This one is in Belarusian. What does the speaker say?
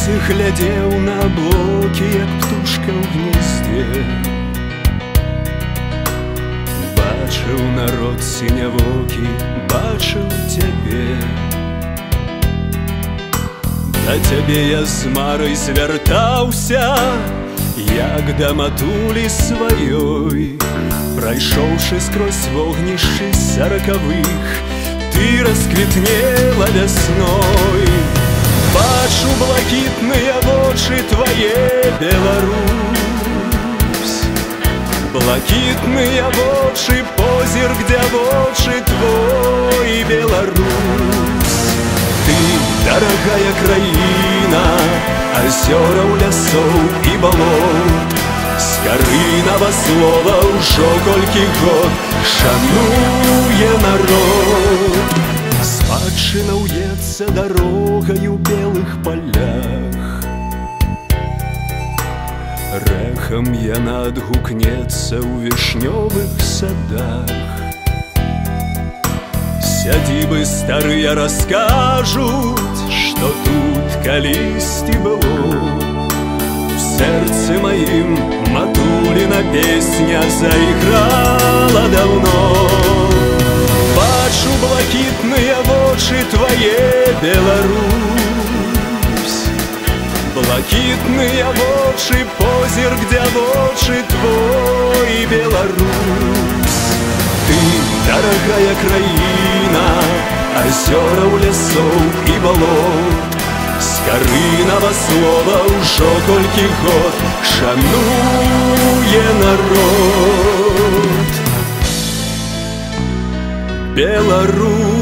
вуліцы глядзеў на аблокі, як птушка ў гнездзе. Бачыў народ сінявокі, бачыў цябе. Да цябе я з марай звяртаўся, як да матулі сваёй. Прайшоўшы скрозь вогнішчы саракавых, ты расквітнела вясной. Бачу блакітныя вочы твае, Беларусь. Блакітныя вочы, позірк дзявочы твой, Беларусь. Ты, дарагая краіна, азёраў, лясоў і балот. Скарынава слова ўжо колькі год шануе народ. Спадчына ўецца дарогай у белых палях, рэхам яна адгукнецца ў вішнёвых садах. Сядзібы старыя раскажуць, што тут калісьці было. У сэрцы маім матуліна песня заіграла даўно. Бачу блакітныя вочы твае, Беларусь. Блакітныя вочы, позірк дзявочы твой, Беларусь. Ты, дарагая краіна, азёраў, лясоў і балот. Скарынава слова ўжо колькі год шануе народ. Беларусь.